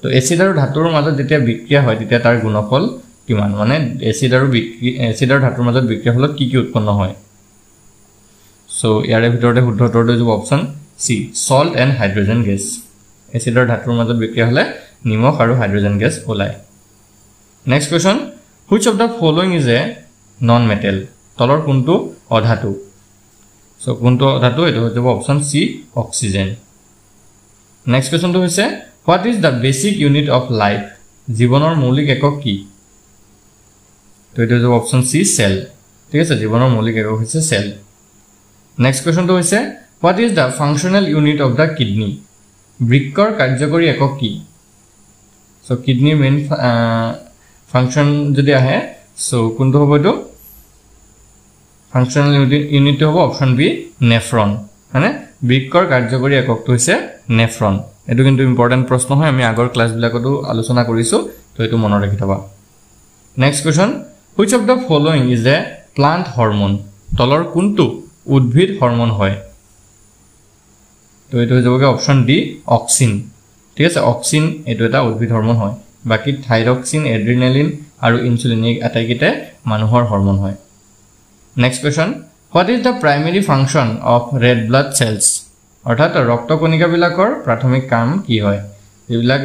তো এসিড আৰু ধাতুৰ মাজত যেতিয়া বিক্ৰিয়া হয় তেতিয়া তাৰ গুণফল কিমান মানে এসিড আৰু ধাতুৰ মাজত বিক্ৰিয়া ফলত কি কি উৎপন্ন হয় সো ইয়াৰে ভিতৰতে শুদ্ধ উত্তৰটো হ'ব option C salt and hydrogen gas acid আৰু ধাতুৰ মাজত বিক্ৰিয়া হলে নিমখ আৰু হাইড্ৰোজেন গেছ ওলায় next question which of the following is a non metal তলৰ কোনটো অধাতু সো কোনটো অধাতু এটো হ'ব অপচন সি অক্সিজেন নেক্সট কোৱেশ্চনটো হৈছে what is the basic unit of life জীৱনৰ মৌলিক একক কি তো এটো হ'ব অপচন সি সেল ঠিক আছে জীৱনৰ মৌলিক একক হৈছে সেল নেক্সট কোৱেশ্চনটো হৈছে what is the functional unit of the kidney বৃক্কৰ কাৰ্যকৰী একক কি সো কিডনি মেইন ফাংশন যদি আহে সো কোনটো হ'ব এটো ফাংশনাল ইউনিট হ'ব অপচন বি নেফ্ৰন মানে বৃক্কৰ কাৰ্যকৰী এককটো হৈছে নেফ্ৰন এটো কিন্তু ইম্পৰ্টেন্ট প্ৰশ্ন হয় আমি আগৰ ক্লাস বিলাকতো আলোচনা কৰিছো তো এটো মনত ৰাখি থবা next question which of the following is a plant hormone তলৰ কোনটো উদ্ভিদ হৰমোন হয় তো এইটো হৈ যাবগে অপচন ডি অক্সিন ঠিক আছে অক্সিন এইটো এটা উদ্ভিদ হৰমন হয় বাকি থাইৰক্সিন এড্ৰিনালিন আৰু ইনসুলিন এই আটাইকেইটা মানুহৰ হৰমন হয় next question what is the primary function of red blood cells অৰ্থাৎ ৰক্তকণিকাবিলাকৰ প্ৰাথমিক কাম কি হয় এইবিলাক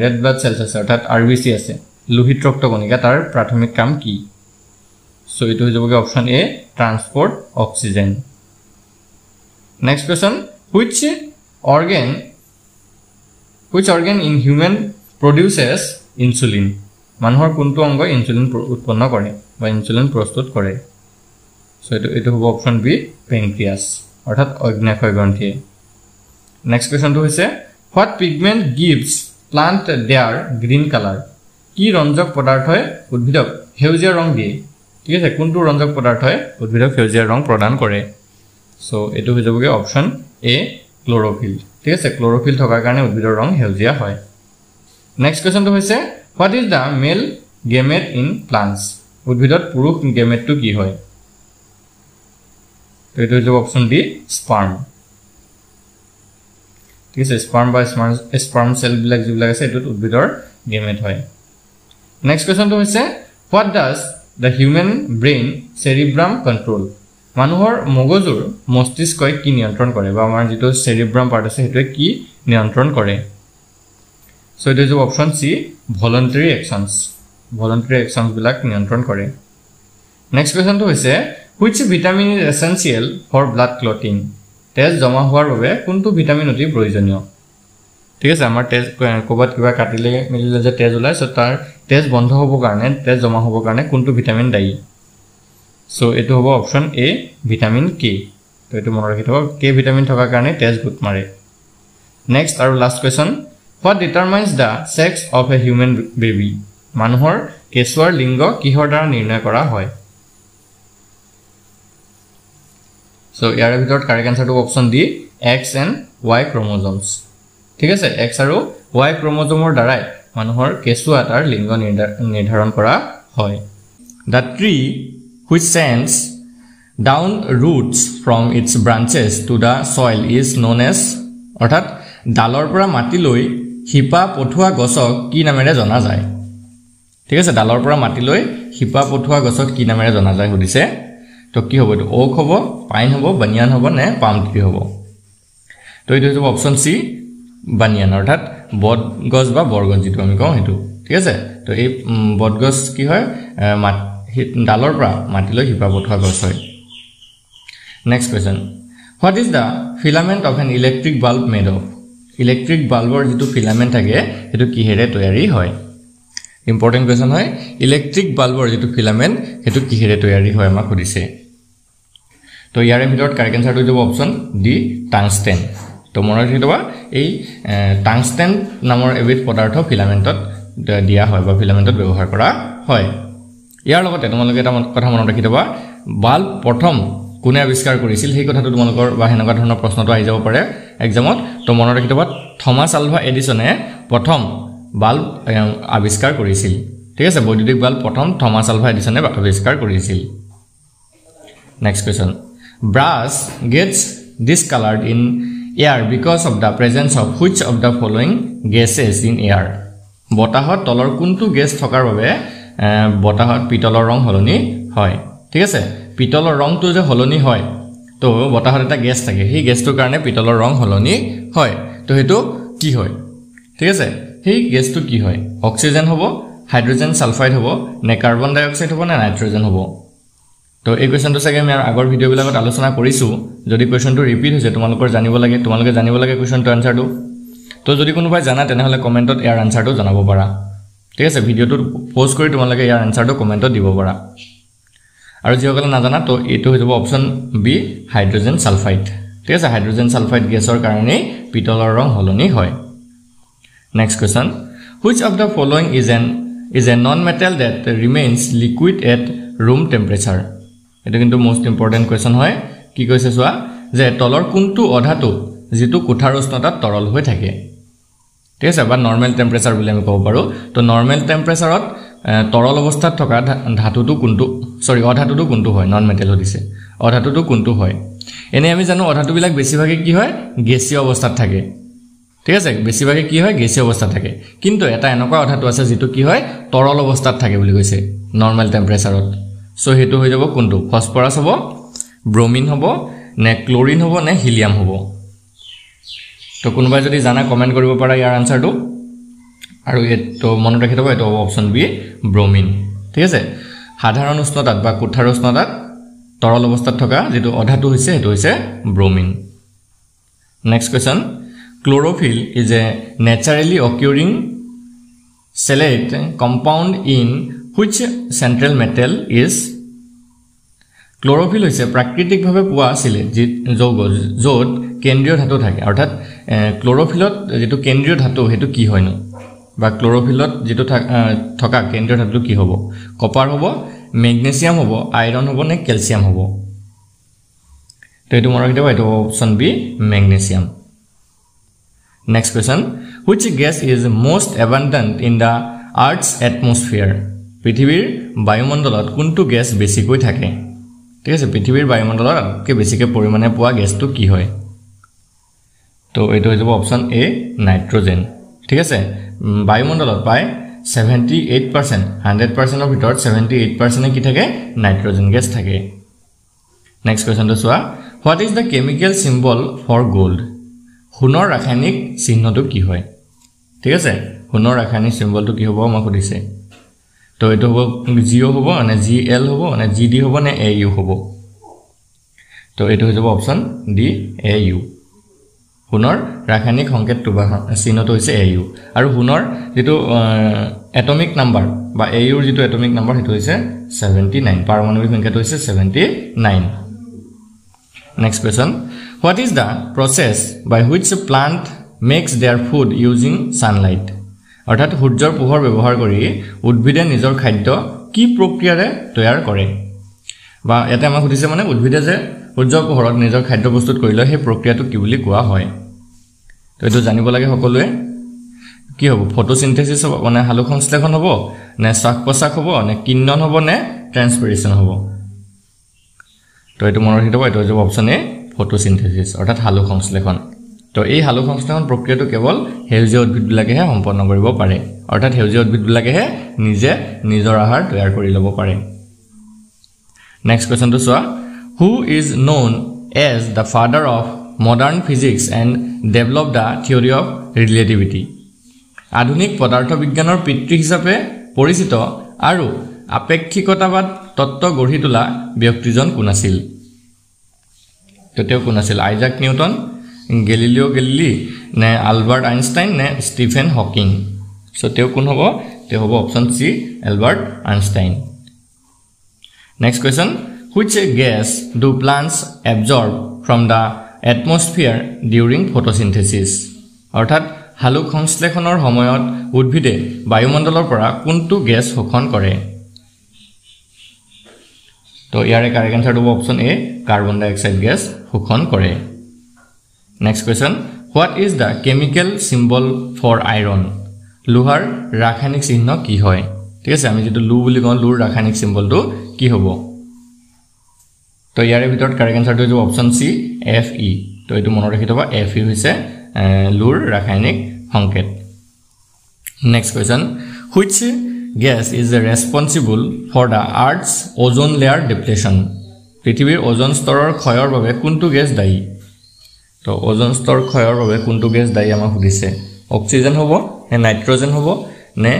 ৰেড ব্লাড চেলছ আছে অৰ্থাৎ আৰবিসি আছে লোহিত ৰক্তকণিকা তাৰ প্ৰাথমিক কাম কি সো এইটো হৈ যাবগে option A transport oxygen next question which organ in human produces insulin মানুহৰ কোনটো অংগ ইনসুলিন উৎপন্ন কৰে বা ইনসুলিন প্ৰস্তুত কৰে সো এটো হ'ব অপচন বি পেনক্ৰিয়াছ অৰ্থাৎ অগ্ন্যাশয় গ্ৰন্থি নেক্সট কোৱেশ্চনটো হৈছে what pigment gives plant their green color কি ৰঞ্জক পদাৰ্থই উদ্ভিদক সেউজীয়া ৰং দিয়ে ঠিক আছে কোনটো ৰঞ্জক পদাৰ্থই উদ্ভিদক সেউজীয়া ৰং প্ৰদান কৰে সো এটো হৈ যাবগে অপচন এ ক্লোৰোফিল ঠিক আছে ক্লোৰোফিল থকাৰ কাৰণে উদ্ভিদৰ ৰং সেউজীয়া হয় নেক্সট কোৱেশ্চনটো হৈছে what is the male gamete in plants উদ্ভিদত পুৰুষ গেমেটটো কি হয় তো এটো হৈ যাব অপচন ডি স্পাৰ্ম ঠিক আছে স্পাৰ্ম বা স্পাৰ্ম সেল বিলাক যিবিলাক আছে এটো উদ্ভিদৰ গেমেট হয় নেক্সট কোৱেশ্চনটো হৈছে what does the human brain cerebrum control মানুহৰ মগজুৰ মস্তিষ্কই কি নিয়ন্ত্ৰণ কৰে বা আমাৰ যেটো সেৰিব্ৰাম পাৰ্ট আছে হেতু কি নিয়ন্ত্ৰণ কৰে so it is option C voluntary actions বিলাক নিয়ন্ত্ৰণ কৰে নেক্সট কোৱেশ্চনটো হৈছে which vitamin is essential for blood clotting তেজ জমা হোৱাৰ বাবে কোনটো ভিটামিন অতি প্ৰয়োজনীয় ঠিক আছে আমাৰ তেজ কোবাত কিবা কাটিলে মিলিলে যে তেজ ওলাই সো তাৰ তেজ বন্ধ হ'ব কাৰণে তেজ জমা হ'ব কাৰণে কোনটো ভিটামিন দায়ী সো এটো হ'ব অপচন এ ভিটামিন কে তো এটো মনত ৰাখি থব কে ভিটামিন থকাৰ কাৰণে তেজ গুট মাৰে নেক্সট আৰু last question what determines the sex of a human baby মানুহৰ কেঁচুৱাৰ লিংগ কিহৰ দ্বাৰা নিৰ্ণয় কৰা হয় সো ইয়াৰ ভিতৰত কাৰেক্ট আনসাৰটো option D x and y chromosomes ঠিক আছে x আৰু y chromosome দ্বাৰাই মানুহৰ কেঁচুৱা তাৰ লিংগ নিৰ্ধাৰণ কৰা হয় the tree which sends down roots from its branches to the soil is known as অৰ্থাৎ ডালৰ পৰা মাটি লৈ হিপা পঠুৱা গছক কি নামেৰে জনা যায় ঠিক আছে ডালৰ পৰা মাটি লৈ হিপা পঠুৱা গছক কি নামেৰে জনা যায় সুধিছে তো কি হ'ব এটো ওক হ'ব পাইন হ'ব বানিয়ান হ'ব নে পাম ট্ৰি হ'ব তো এটো হ'ব অপচন সি বানিয়ান অৰ্থাৎ বট গছ বা বৰগছ যেটো আমি কওঁ হেতু ঠিক আছে তো এই বট গছ কি হয় ডালৰ পৰা মাটি লৈ হিপা পঠুৱা গছ হয় next question what is the filament of an electric bulb made of electric বাল্বৰ যেটো ফিলামেন্ট থাকে হেতু কিহেৰে তৈয়াৰী হয় ইম্পৰ্টেন্ট কোৱেশ্চন হয় ইলেক্ট্ৰিক বাল্বৰ যেটো ফিলামেন্ট হেতু কিহেৰে তৈয়াৰী হয় আমাক সুধিছে তো ইয়াৰে ভিতৰত কাৰেক্ট আনসাৰটো হ'ব অপচন ডি টাংস্টেন তো মনত ৰাখিবা এই টাংস্টেন নামৰ এবিধ পদাৰ্থ ফিলামেন্টত দিয়া হয় বা ফিলামেন্টত ব্যৱহাৰ কৰা হয় ইয়াৰ লগতে তোমালোকে এটা কথা মনত ৰাখিবা বাল্ব প্ৰথম কোনে আৱিষ্কাৰ কৰিছিল সেই কথাটো তোমালোকৰ বা হেনকা ধৰণৰ প্ৰশ্নটো আহি যাব পাৰে এক্সামত তো মনত ৰাখিবা থমাস আলভা এডিসনে প্ৰথম বাল্ব আৱিষ্কাৰ কৰিছিল ঠিক আছে বৈদ্যুতিক বাল্ব প্ৰথম থমাস আলভা এডিসনে আৱিষ্কাৰ কৰিছিল next question brush gets discolored in air because of the presence of which of the following gases in air বতাহত তলৰ কোনটো গেছ থকাৰ বাবে বতাহত পিতলৰ ৰং হলনি হয় ঠিক আছে পিতলৰ ৰংটো যে হলনি হয় তো বতাহত এটা গেছ থাকে সেই গেছটোৰ কাৰণে পিতলৰ ৰং হলনি হয় তো হেতু কি হয় ঠিক আছে সেই গেছটো কি হয় অক্সিজেন হ'ব হাইড্ৰোজেন সালফাইড হ'ব নে কাৰ্বন ডাই অক্সাইড হ'ব নে নাইট্ৰোজেন হ'ব তো এই কোৱেশ্চনটো সাগে আমি আগৰ ভিডিও বিলাকত আলোচনা কৰিছো যদি কোৱেশ্চনটো ৰিপিট হৈছে তোমালোকৰ জানিব লাগে কোৱেশ্চনটো আনসাৰটো তো যদি কোনোবাই জানা তেনেহলে কমেন্টত ইয়াৰ আনসাৰটো জনাব পাৰা ঠিক আছে ভিডিওটো পোষ্ট কৰি তোমালোকে ইয়াৰ আনসাৰটো কমেন্টত দিব পাৰা আৰু যিসকলে নাজানা তো এটো হৈ যাব অপচন বি হাইড্ৰোজেন সালফাইড ঠিক আছে হাইড্ৰোজেন সালফাইড গেছৰ কাৰণে পিতলৰ ৰং হলনি হয় next question which of the following is a non metal that remains liquid at room temperature এটা কিন্তু মোস্ট ইম্পৰ্টেন্ট কোৱেশ্চন হয় কি কৈছে সোৱা যে তলৰ কোনটো অধাতু যেটো কোঠাৰ উষ্ণতাত তৰল হৈ থাকে ঠিক আছে বা নৰমাল টেম্পাৰেচাৰ বুলি আমি কব পাৰো তো নৰমাল টেম্পাৰেচাৰত তৰল অৱস্থাত থকা ধাতুটো কোনটো অধাতুটো কোনটো হয় নন মেটেল হদিছে অধাতুটো কোনটো হয় এনে আমি জানো অধাতুবিলাক বেছিভাগে কি হয় গেছীয় অৱস্থাত থাকে ঠিক আছে বেছিভাগে কি হয় গেছীয় অৱস্থাত থাকে কিন্তু এটা এনেকুৱা অধাতু আছে যেটো কি হয় তৰল অৱস্থাত থাকে বুলি কৈছে নৰ্মাল টেম্পাৰেচাৰত সো হেতু হৈ যাব কোনটো ফসফৰাছ হ'ব ব্ৰোমিন হ'ব নে ক্লোৰিন হ'ব নে হিলিয়াম হ'ব তো কোনোবাই যদি জানা কমেন্ট কৰিব পাৰা ইয়াৰ আনসাৰটো আৰু এটো মনত ৰাখি থব এটো অপচন বি ব্ৰোমিন ঠিক আছে সাধাৰণ উষ্ণতাত বা কোঠাৰ উষ্ণতাত তৰল অৱস্থাত থকা যেটো অধাতু হৈছে এটো হৈছে bromine next question chlorophyll is a naturally occurring cellate compound in which central metal is chlorophyll is a প্রাকৃতিক ভাবে পোৱা সিলেট যৌগ যত কেন্দ্ৰীয় ধাতু থাকে অৰ্থাৎ ক্লোৰোফিলত যেটো কেন্দ্ৰীয় ধাতু হেতু কি হয়নো বা ক্লোৰোফিলত যেটো থকা কেন্দ্ৰীয় ধাতু কি হ'ব কপাৰ হ'ব ম্যাগনেসিয়াম হ'ব আইৰন হ'ব নে ক্যালসিয়াম হ'ব তো এটো মনত ৰাখিব এটো option B magnesium Next question, which gas is most abundant in the Earth's atmosphere? পৃথিৱীৰ বায়ুমণ্ডলত কোনটো গ্যাস বেছিকৈ থাকে ঠিক আছে পৃথিৱীৰ বায়ুমণ্ডলত কে বেছিকৈ পৰিমাণে পোৱা গ্যাসটো কি হয় তো এটো হৈ যাব অপচন এ নাইট্ৰজেন ঠিক আছে বায়ুমণ্ডলত পায় 78% 100% অফ ভিতৰত 78% কি থাকে নাইট্ৰজেন গ্যাস থাকে নেক্সট কোৱেশ্চন তো চোৱা what is the chemical symbol for gold সোণৰ ৰাসায়নিক চিহ্নটো কি হয় ঠিক আছে সোণৰ ৰাসায়নিক সিম্বলটো কি হ'ব মই কৈছে তো এটো হ'ব জিও হ'ব মানে জিএল হ'ব মানে জিডি হ'ব নে এইউ হ'ব তো এটো হৈ যাব অপচন ডি এইউ সোণৰ ৰাসায়নিক সংকেতটো বা চিহ্নটো হৈছে এইউ আৰু সোণৰ যেটো এটমিক নাম্বাৰ বা এইউৰ যেটো এটমিক নাম্বাৰ হেতু হৈছে 79 পাৰমাণবিক সংখ্যাটো হৈছে 79 next question what is the process by which a plant makes their food using sunlight অৰ্থাৎ সূৰ্যৰ পোহৰ ব্যৱহাৰ কৰি উদ্ভিদে নিজৰ খাদ্য কি প্ৰক্ৰিয়াৰে তৈয়াৰ কৰে বা এটা আমাক সুধিছে মানে উদ্ভিদে যে সূৰ্যৰ পোহৰত নিজৰ খাদ্য প্ৰস্তুত কৰিলে সেই প্ৰক্ৰিয়াটো কি বুলি কোৱা হয় তো এটো জানিব লাগে সকলোৱে কি হ'ব ফটোসিনথেসিস হ'ব মানে হালু সংশ্লেষণ হ'ব নে শ্বাস প্ৰশ্বাস হ'ব নে কিন্নন হ'ব নে ট্ৰান্সপিৰেচন হ'ব তো এটো মনত ৰাখিব এটো হ'ব অপচন এ ফটোসিনথেসিস অৰ্থাৎ হালু সংশ্লেষণ তো এই হালু সংশ্লেষণ প্ৰক্ৰিয়াটো কেৱল হেউজীয়া উদ্ভিদবিলাকেহে সম্পন্ন কৰিব পাৰে অৰ্থাৎ হেউজীয়া উদ্ভিদবিলাকেহে নিজে নিজৰ আহাৰ তৈয়াৰ কৰি ল'ব পাৰে নেক্সট কোৱেশ্চন তো চোৱা who is known as the father of modern physics and developed the theory of relativity আধুনিক পদাৰ্থ বিজ্ঞানৰ পিতৃ হিচাপে পৰিচিত আৰু আপেক্ষিকতাবাদ তত্ত্ব গঢ়ি তোলা ব্যক্তিজন কোন আছিল তো তেওঁ কোন আছিল আইজাক নিউটন গেলিলিও গেলিলি নে আলবাৰ্ট আইনষ্টাইন নে ষ্টিফেন হকিং সো তেওঁ কোন হ'ব তেওঁ হ'ব option C Albert Einstein next question which gas do plants absorb from the atmosphere during photosynthesis অৰ্থাৎ হালুক সংশ্লেষণৰ সময়ত উদ্ভিদে বায়ুমণ্ডলৰ পৰা কোনটো গ্যাস শোষণ কৰে তো ইয়াৰে কাৰেক্ট আনসাৰ হ'ব অপচন এ কাৰ্বন ডাই অক্সাইড গ্যাস শোষণ কৰে next question what is the chemical symbol for iron লোহাৰ ৰাসায়নিক চিহ্ন কি হয় ঠিক আছে আমি যেটো লু বুলি কওঁ লুৰ ৰাসায়নিক সিম্বলটো কি হ'ব তো ইয়াৰে ভিতৰত কাৰেক্ট আনসাৰটো হ'ব অপচন সি এফ ই তো এটো মনত ৰাখি থবা এফ ই হৈছে লুৰ ৰাসায়নিক সংকেত next question which gas is responsible for the earth's ozone layer depletion পৃথিৱীৰ ওজন স্তৰৰ ক্ষয়ৰ বাবে কোনটো গ্যাস দায়ী তো ওজন স্তৰ ক্ষয়ৰ বাবে কোনটো গ্যাস দায়ী আমাক সুধিছে অক্সিজেন হ'ব নে নাইট্ৰজেন হ'ব নে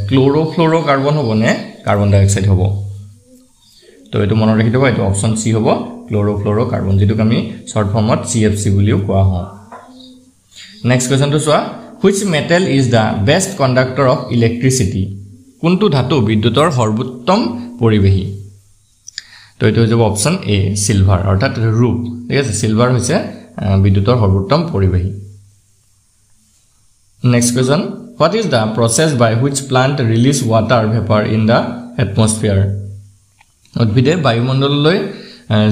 ক্লোৰোফ্লোৰোকাৰ্বন হ'ব নে কাৰ্বন ডাই অক্সাইড হ'ব তো এটো মনত ৰাখি থবা এটো অপচন সি হ'ব ক্লোৰোফ্লোৰোকাৰ্বন যেটো আমি শৰ্ট ফৰ্মত CFC বুলিও কোৱা হয় নেক্সট কোৱেশ্চন তো চোৱা which metal is the best conductor of electricity কোনটো ধাতু বিদ্যুতৰ সৰ্বোত্তম পৰিবেহী তো এটো হ'ব অপচন এ সিলভাৰ অৰ্থাৎ ৰূপ ঠিক আছে সিলভাৰ হৈছে বিদ্যুতৰ সৰ্বোত্তম পৰিবেহী next question what is the process by which plant release water vapor in the atmosphere উদ্ভিদে বায়ুমণ্ডললৈ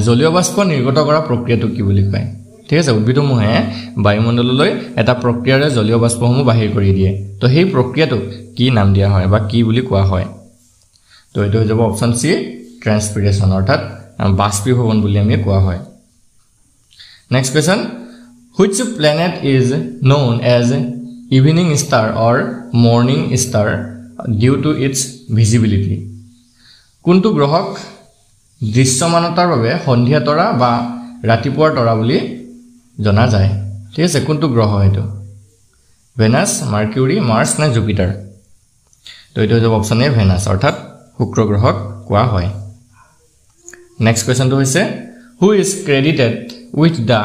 জলীয় বাষ্প নিৰ্গত কৰা প্ৰক্ৰিয়াটো কি বুলি কয় ঠিক আছে উদ্ভিদসমূহে বায়ুমণ্ডললৈ এটা প্ৰক্ৰিয়াৰে জলীয় বাষ্পসমূহ বাহিৰ কৰি দিয়ে তো সেই প্ৰক্ৰিয়াটো কি নাম দিয়া হয় বা কি বুলি কোৱা হয় তো এটো হৈ যাব অপচন সি ট্ৰান্সপিৰেচন অৰ্থাৎ বাষ্পীভৱন বুলি আমি কোৱা হয় Next question, which planet is known as evening star or morning star due to its visibility? কোনটো গ্ৰহক দৃশ্যমানতাৰ বাবে সন্ধিয়া তৰা বা ৰাতিপুৱাৰ তৰা বুলি জনা যায় ঠিক আছে কোনটো গ্ৰহ এটো ভেনাস মাৰ্কিউৰি মাৰ্স না জুপিটাৰ তো এটো হ'ব অপচন এ ভেনাস অৰ্থাৎ শুক্ৰ গ্ৰহক কোৱা হয় নেক্সট কোৱেশ্চনটো হৈছে who is credited with the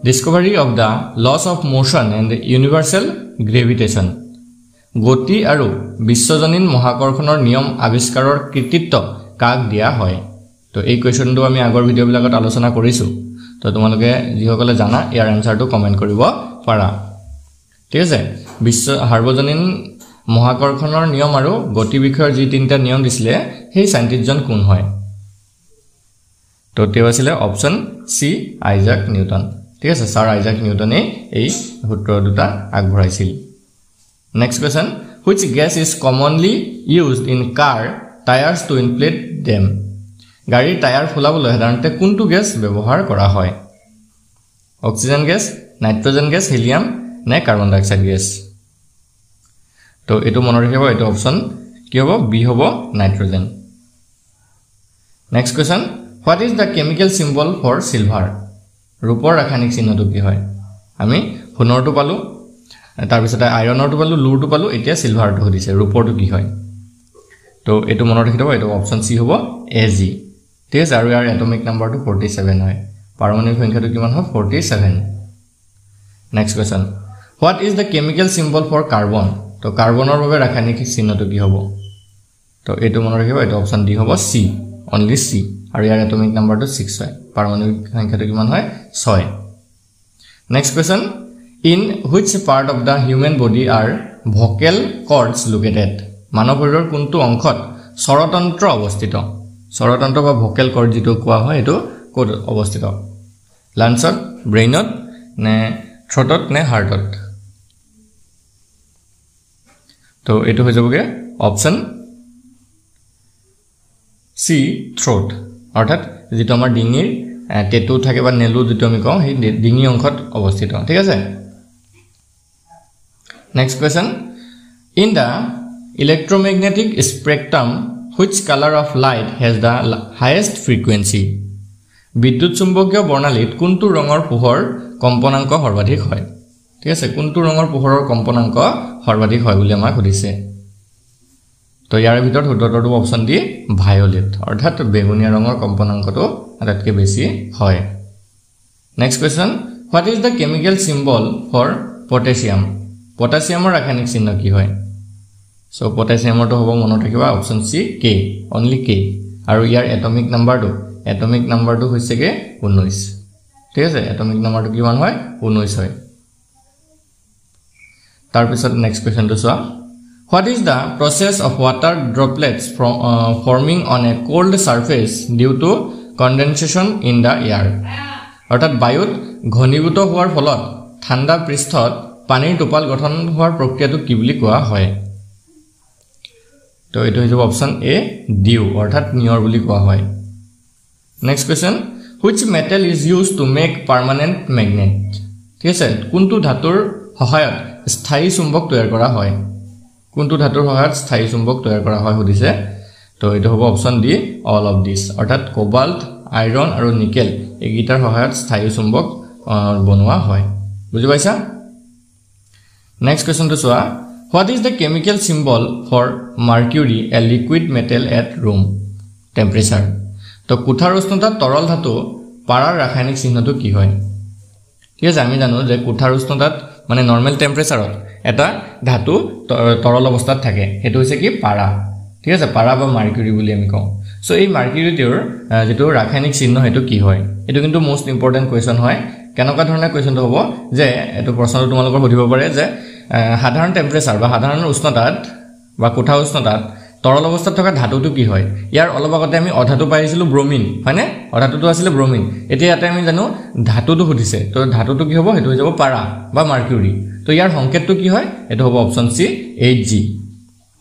discovery of the laws of motion and universal gravitation গতি আৰু বিশ্বজনীন মহাকৰ্ষণৰ নিয়ম আৱিষ্কাৰৰ কৃতিত্ব কাক দিয়া হয় তো এই কোৱেশ্চনটো আমি আগৰ ভিডিওবিলাকত আলোচনা কৰিছো তো তোমালোকে যিসকলে জানা ইয়াৰ আনসাৰটো কমেন্ট কৰিব পাৰা ঠিক আছে বিশ্ব সাৰ্বজনীন মহাকৰ্ষণৰ নিয়ম আৰু গতি বিষয়ৰ যি তিনটা নিয়ম দিছিলে সেই সাইন্টিষ্টজন কোন হয় তো তেও আছিল অপচন সি আইজাক নিউটন ঠিক আছে স্যার আইজাক নিউটনে এই সূত্ৰ দুটা আগবঢ়াইছিল Next question, which gas is commonly used in car tires to inflate them? গাড়ীৰ টায়াৰ ফুলাবলৈ সাধাৰণতে কোনটো গেছ ব্যৱহাৰ কৰা হয় oxygen gas nitrogen gas helium নে কাৰ্বন ডাই অক্সাইড গেছ তো এটো মনত ৰাখিব এটো অপচন কি হ'ব বি হ'ব nitrogen next question what is the chemical symbol for silver ৰূপৰ ৰাসায়নিক চিহ্নটো কি হয় আমি সোণৰটো পালো তাৰ পিছতে আইৰনৰটো পালো লুৰটো পালো এতিয়া সিলভাৰটো হদিছে ৰূপৰটো কি হয় তো এটো মনত ৰাখি দিব এটো অপচন সি হ'ব Ag ঠিক আছে আৰু ইয়াৰ এটমিক নাম্বাৰটো 47 হয় পাৰমাণবিক সংখ্যাটো কিমান হয় 47 next question what is the chemical symbol for carbon তো কাৰ্বনৰ বাবে ৰাসায়নিক চিহ্নটো কি হ'ব তো এটো মনত ৰাখিব এটো অপচন ডি হ'ব C only C আৰু ইয়াৰ এটমিক নাম্বাৰটো 6 হয় পাৰমাণবিক সংখ্যাটো কিমান হয় 6 next question In which part of the human body are vocal cords located? মানৱ শৰীৰৰ কোনটো অংশত স্বৰতন্ত্ৰ অৱস্থিত স্বৰতন্ত্ৰ বা ভোকেল কৰ্ড যেটো কোৱা হয় এটো ক'ত অৱস্থিত লাঞ্চত ব্ৰেইনত নে থ্ৰটত নে হাৰ্টত তো এটো হৈ যাবগে অপচন সি থ্ৰট অৰ্থাৎ যেটো আমাৰ ডিঙিৰ টেটু থাকে বা নেলু যেটো আমি কওঁ সেই ডিঙি অংশত অৱস্থিত ঠিক আছে Next question, in the electromagnetic spectrum, which color of light has the highest frequency? বিদ্যুৎ চুম্বকীয় বৰ্ণালীত কোনটো ৰঙৰ পোহৰ কম্পনাংক সৰ্বাধিক হয় ঠিক আছে কোনটো ৰঙৰ পোহৰৰ কম্পনাংক সৰ্বাধিক হয় বুলি আমাক সুধিছে তো ইয়াৰ ভিতৰত উত্তৰটো অপচন ডি ভায়োলেট অৰ্থাৎ বেগুনীয়া ৰঙৰ কম্পনাংকটো আটাইতকৈ বেছি হয় next question what is the chemical symbol for potassium পটাছিয়ামৰ ৰাসায়নিক চিহ্ন কি হয় সো পটাছিয়ামৰটো হ'ব মনত ৰাখিবা অপচন সি কে অনলি কে আৰু ইয়াৰ এটমিক নাম্বাৰটো হৈছে কে 19 ঠিক আছে এটমিক নাম্বাৰটো কিমান হয় 19 হয় তাৰ পিছত নেক্সট কোৱেশ্চনটো চোৱা what is the process of water droplets from forming on a cold surface due to condensation in the air অৰ্থাৎ বায়ুত ঘনীভূত হোৱাৰ ফলত ঠাণ্ডা পৃষ্ঠত পানীৰ টোপাল গঠন হোৱাৰ প্ৰক্ৰিয়াটো কি বুলি কোৱা হয় তো এটো হ'ব অপচন এ ডিউ অৰ্থাৎ নিয়ৰ বুলি কোৱা হয় next question which metal is used to make permanent magnet ঠিক আছে কোনটো ধাতুৰ সহায়ত স্থায়ী চুম্বক তৈয়াৰ কৰা হয় কোনটো ধাতুৰ সহায়ত স্থায়ী চুম্বক তৈয়াৰ কৰা হয় সুধিছে তো এটো হ'ব option D all of this অৰ্থাৎ কোবাল্ট আইৰন আৰু নিকেল এই গিটাৰ সহায়ত স্থায়ী চুম্বক বনোৱা হয় বুজি পাইছা Next question to Swa. What is the chemical symbol for mercury, a liquid metal at room temperature? তো কোঠাৰ উষ্ণতাত তৰল ধাতু পাৰাৰ ৰাসায়নিক চিহ্নটো কি হয় ঠিক আছে আমি জানো যে কোঠাৰ উষ্ণতাত মানে নৰমাল টেম্পাৰেচাৰত এটা ধাতু তৰল অৱস্থাত থাকে এটো হৈছে কি পাৰা ঠিক আছে পাৰা বা মাৰ্কিউৰি বুলি আমি কওঁ সো এই মাৰ্কিউৰিটোৰ যেটো ৰাসায়নিক চিহ্ন হেতু কি হয় এটো কিন্তু মোস্ট ইম্পৰ্টেন্ট কোৱেশ্চন হয় কেনকা ধৰণৰ কোৱেশ্চনটো হ'ব যে এটো প্ৰশ্নটো তোমালোকৰ সুধিব পাৰে যে সাধাৰণ টেম্পাৰেচাৰ বা সাধাৰণ উষ্ণতাত বা কোঠা উষ্ণতাত তৰল অৱস্থাত থকা ধাতুটো কি হয় ইয়াৰ অলপ আগতে আমি অধাতু পাইছিলো ব্ৰোমিন হয়নে অধাতুটো আছিল ব্ৰোমিন এতিয়া ইয়াতে আমি জানো ধাতুটো সুধিছে তো ধাতুটো কি হ'ব হেতু হৈ যাব পাৰা বা মাৰ্কিউৰি তো ইয়াৰ সংকেতটো কি হয় এটো হ'ব অপচন সি Hg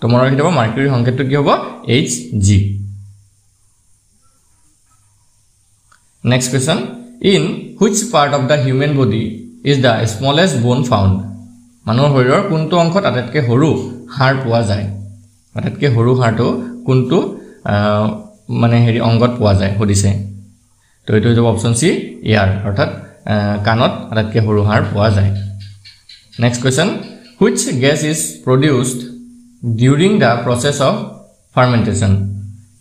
তো মনত ৰাখি দিব মাৰ্কিউৰি সংকেতটো কি হ'ব Hg next question in which part of the human body is the smallest বোন ফাউণ্ড মানুহৰ শৰীৰৰ কোনটো অংশত আটাইতকৈ সৰু হাড় পোৱা যায় আটাইতকৈ সৰু হাড়টো কোনটো মানে হেৰি অংগত পোৱা যায় সুধিছে তো এইটো হ'ব অপশ্যন সি ইয়াৰ অৰ্থাৎ কাণত আটাইতকৈ সৰু হাড় পোৱা যায় next question which gas is produced during the process of fermentation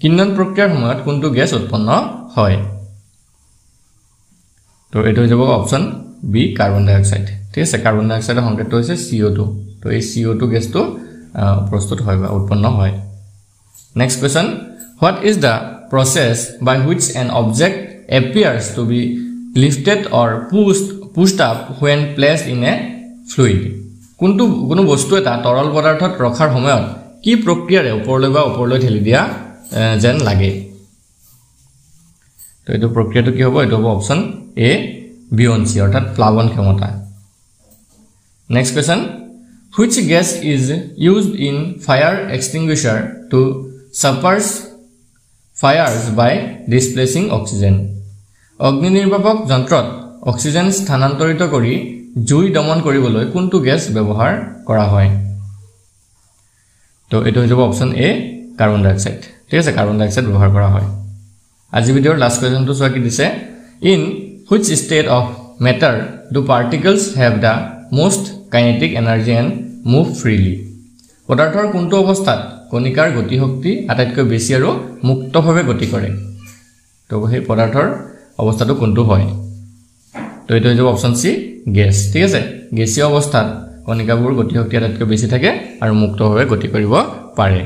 কিন্নন প্ৰক্ৰিয়াৰ সময়ত কোনটো গেছ উৎপন্ন হয় তো এইটো যাব অপশ্যন বি কাৰ্বন ডাই অক্সাইড ঠিক আছে কাৰ্বন ডাই অক্সাইডৰ সংকেতটো হৈছে CO2 তো এই CO2 গেছটো প্ৰস্তুত হয় বা উৎপন্ন হয় next question what is the process by which an object appears to be lifted or pushed up when placed in a fluid কোনো বস্তু এটা তৰল পদাৰ্থত ৰখাৰ সময়ত কি প্ৰক্ৰিয়াৰে ওপৰলৈ বা ওপৰলৈ ঠেলি দিয়া যেন লাগে তো এইটো প্ৰক্ৰিয়াটো কি হ'ব এইটো হ'ব অপশ্যন এ বিয়ন্সি অৰ্থাৎ প্লাৱন ক্ষমতা next question which gas is used in fire extinguisher to suppress fires by displacing oxygen অগ্নি নিৰ্বাপক যন্ত্ৰত অক্সিজেন স্থানান্তৰিত কৰি জুই দমন কৰিবলৈ কোনটো গেছ ব্যৱহাৰ কৰা হয় তো এটো হ'ব option A carbon dye oxide ঠিক আছে কাৰ্বন ডাই অক্সাইড ব্যৱহাৰ কৰা হয় আজি ভিডিওৰ লাষ্ট কোৱেশ্চনটো চোৱা কি দিছে in which state of matter do particles have the most kinetic energy and move freely পদাৰ্থৰ কোনটো অৱস্থাত কণিকাৰ গতিশক্তি আটাইতকৈ বেছি আৰু মুক্তভাৱে গতি কৰে তো সেই পদাৰ্থৰ অৱস্থাটো কোনটো হয় তো এইটো হ'ব অপশ্যন সি গেছ ঠিক আছে গেছীয় অৱস্থাত কণিকাবোৰ গতিশক্তি আটাইতকৈ বেছি থাকে আৰু মুক্তভাৱে গতি কৰিব পাৰে